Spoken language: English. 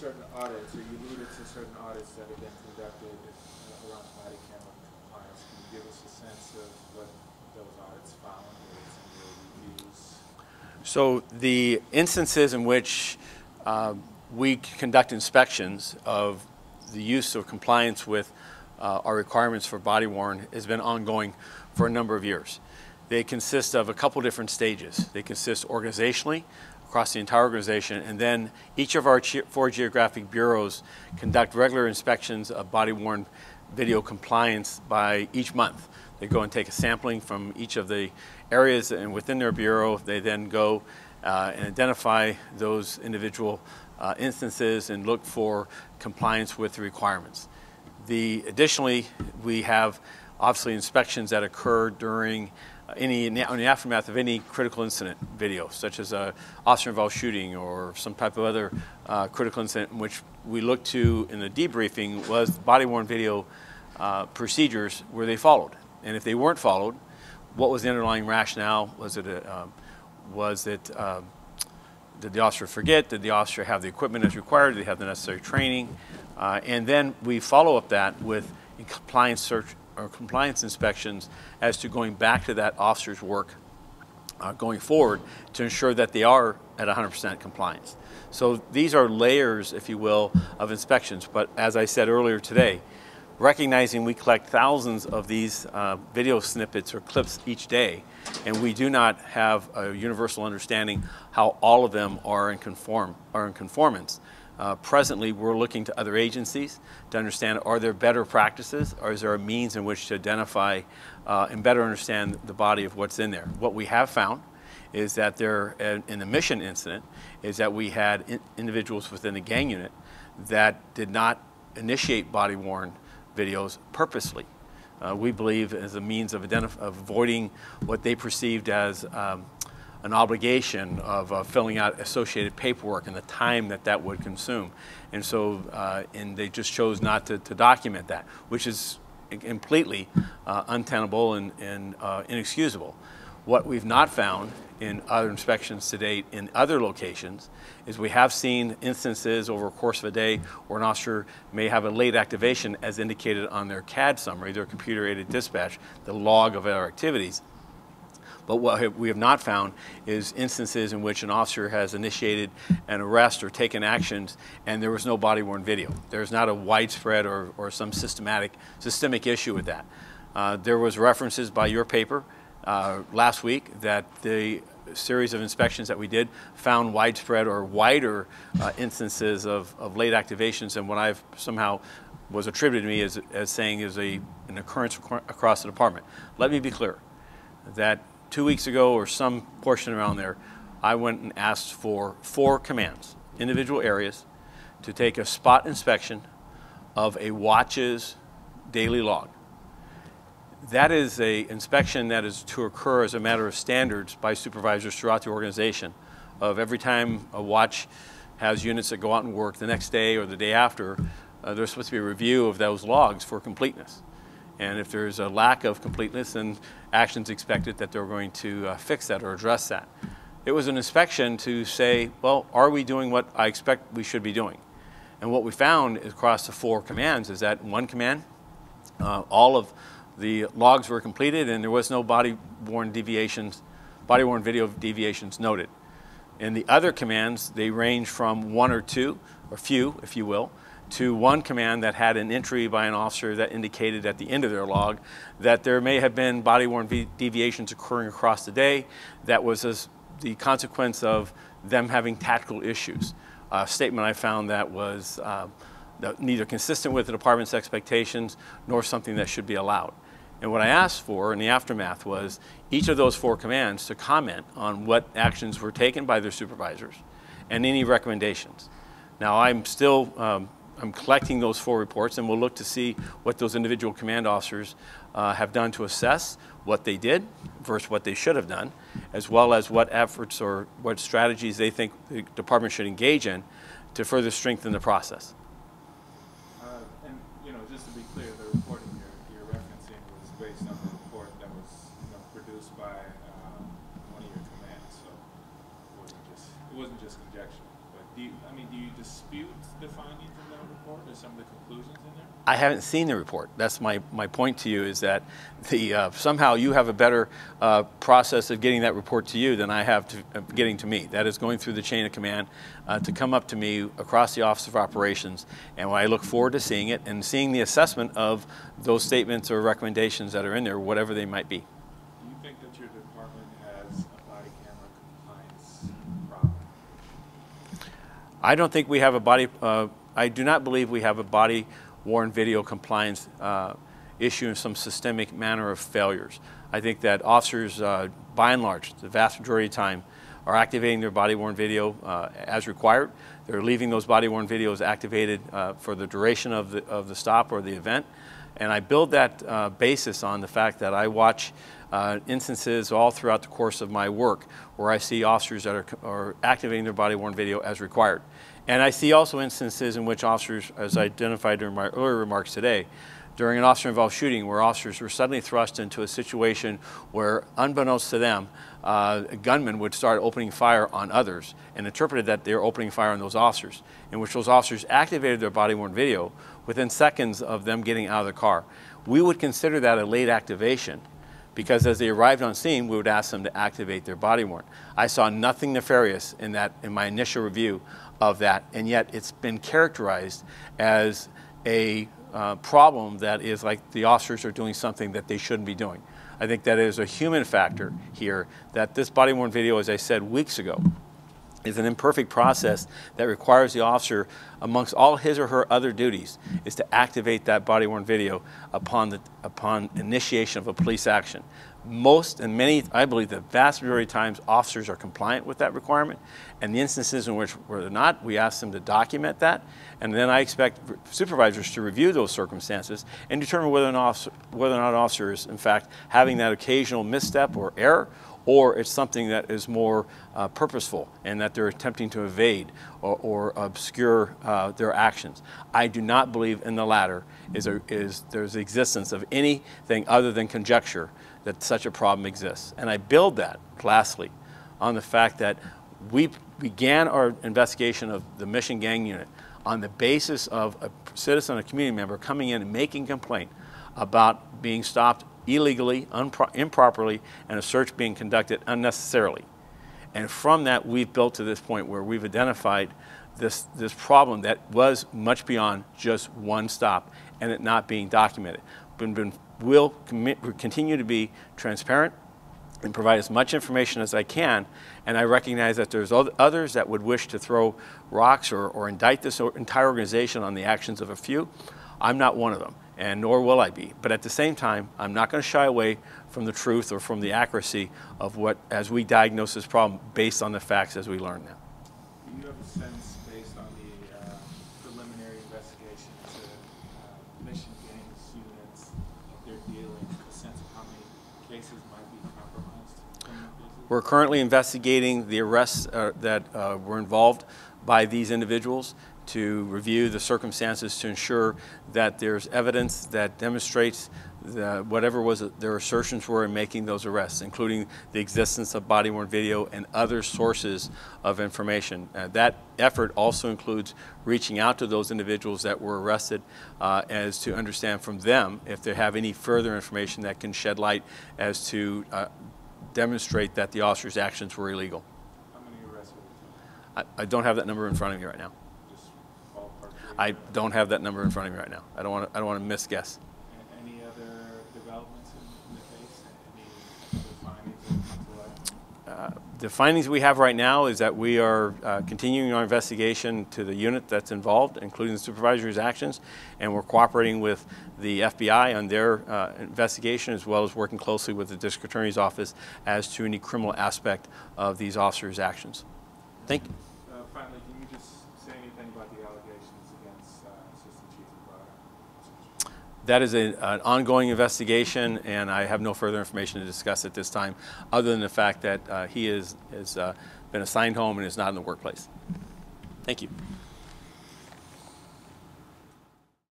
certain audits, or you alluded to certain audits that have been conducted around body camera compliance. Can you give us a sense of what those audits found or some of your reviews? So the instances in which we conduct inspections of the use of compliance with our requirements for body-worn has been ongoing for a number of years. They consist of a couple different stages. They consist organizationally across the entire organization, and then each of our 4 geographic bureaus conduct regular inspections of body-worn video compliance by each month. They go and take a sampling from each of the areas, and within their bureau, they then go and identify those individual instances and look for compliance with the requirements. Additionally, we have obviously inspections that occur during in the aftermath of any critical incident video, such as a officer-involved shooting or some type of other critical incident in which we look to in the debriefing was body-worn video procedures, were they followed? And if they weren't followed, what was the underlying rationale? Did the officer forget? Did the officer have the equipment as required? Did they have the necessary training? And then we follow up that with compliance search or compliance inspections as to going back to that officer's work going forward to ensure that they are at 100% compliance. So these are layers, if you will, of inspections. But as I said earlier today, recognizing we collect thousands of these video snippets or clips each day, and we do not have a universal understanding how all of them are in conformance. Presently, we're looking to other agencies to understand, are there better practices, or is there a means in which to identify and better understand the body of what's in there? What we have found is that in the Mission incident, is that we had individuals within the gang unit that did not initiate body-worn videos purposely. We believe as a means of avoiding what they perceived as an obligation of filling out associated paperwork and the time that would consume. And so, and they just chose not to document that, which is completely untenable and inexcusable. What we've not found in other inspections to date in other locations is we have seen instances over a course of a day where an officer may have a late activation as indicated on their CAD summary, their computer-aided dispatch, the log of our activities. But what we have not found is instances in which an officer has initiated an arrest or taken actions and there was no body-worn video. There's not a widespread or some systemic issue with that. There was references by your paper last week that the series of inspections that we did found widespread or wider instances of late activations than what I've somehow was attributed to me as saying is an occurrence across the department. Let me be clear that 2 weeks ago or some portion around there, I went and asked for 4 commands, individual areas, to take a spot inspection of a watch's daily log. That is an inspection that is to occur as a matter of standards by supervisors throughout the organization of every time a watch has units that go out and work the next day or the day after, there's supposed to be a review of those logs for completeness. And if there's a lack of completeness, then action's expected that they're going to fix that or address that. It was an inspection to say, well, are we doing what I expect we should be doing? And what we found across the 4 commands is that in one command, all of the logs were completed and there was no body-worn video deviations noted. In the other commands, they range from 1 or 2, or few, if you will, to one command that had an entry by an officer that indicated at the end of their log that there may have been body-worn deviations occurring across the day. That was the consequence of them having tactical issues. A statement I found that was neither consistent with the department's expectations nor something that should be allowed. And what I asked for in the aftermath was each of those 4 commands to comment on what actions were taken by their supervisors and any recommendations. Now I'm still I'm collecting those 4 reports, and we'll look to see what those individual command officers have done to assess what they did versus what they should have done, as well as what efforts or what strategies they think the department should engage in to further strengthen the process. And just to be clear, the reporting you're referencing was based on the report that was produced by one of your commands, so it wasn't just conjecture. But Do you dispute the findings in that report or some of the conclusions in there? I haven't seen the report. That's my point to you, is that somehow you have a better process of getting that report to you than I have to getting to me. That is going through the chain of command to come up to me across the Office of Operations, and I look forward to seeing it and seeing the assessment of those statements or recommendations that are in there, whatever they might be. Do you think that your department has a body camera compliance problem? I don't think we have a body, I do not believe we have a body-worn video compliance issue in some systemic manner of failures. I think that officers, by and large, the vast majority of the time, are activating their body-worn video as required. They're leaving those body-worn videos activated for the duration of the stop or the event. And I build that basis on the fact that I watch instances all throughout the course of my work where I see officers that are activating their body-worn video as required. And I see also instances in which officers, as identified during my earlier remarks today, during an officer-involved shooting where officers were suddenly thrust into a situation where, unbeknownst to them, gunmen would start opening fire on others and interpreted that they were opening fire on those officers, in which those officers activated their body-worn video within seconds of them getting out of the car. We would consider that a late activation, because as they arrived on scene, we would ask them to activate their body-worn. I saw nothing nefarious in that, in my initial review of that, and yet it's been characterized as a problem that is like the officers are doing something that they shouldn't be doing. I think that is a human factor here, that this body-worn video, as I said weeks ago, is an imperfect process that requires the officer, amongst all his or her other duties, is to activate that body-worn video upon initiation of a police action. Most and many, I believe the vast majority of times, officers are compliant with that requirement. And the instances in which they're not, we ask them to document that. And then I expect supervisors to review those circumstances and determine whether or not an officer is, in fact, having that occasional misstep or error, or it's something that is more purposeful and that they're attempting to evade or obscure their actions. I do not believe in the latter there's the existence of anything other than conjecture that such a problem exists. And I build that, lastly, on the fact that we began our investigation of the Mission Gang Unit on the basis of a citizen, a community member, coming in and making complaint about being stopped illegally, improperly, and a search being conducted unnecessarily. And from that, we've built to this point where we've identified this problem that was much beyond just one stop and it not being documented. We'll continue to be transparent and provide as much information as I can, and I recognize that there's others that would wish to throw rocks or indict this entire organization on the actions of a few. I'm not one of them, and nor will I be. But at the same time, I'm not going to shy away from the truth or from the accuracy of what, as we diagnose this problem based on the facts as we learn them. Do you have a sense, based on the preliminary investigation into Mission Gangs units, they're dealing, a sense of how many cases might be compromised? We're currently investigating the arrests that were involved by these individuals, to review the circumstances to ensure that there's evidence that demonstrates whatever their assertions were in making those arrests, including the existence of body-worn video and other sources of information. That effort also includes reaching out to those individuals that were arrested as to understand from them if they have any further information that can shed light as to demonstrate that the officer's actions were illegal. How many arrests were there? I don't have that number in front of me right now. I don't have that number in front of me right now. I don't want to misguess. Any other developments in the case? Any other findings that come to light? The findings we have right now is that we are continuing our investigation to the unit that's involved, including the supervisor's actions, and we're cooperating with the FBI on their investigation, as well as working closely with the district attorney's office as to any criminal aspect of these officers' actions. Thank you. Finally, can you just say anything about the allegations against Assistant Chief Ibarra? That is an ongoing investigation, and I have no further information to discuss at this time, other than the fact that he has been assigned home and is not in the workplace. Thank you.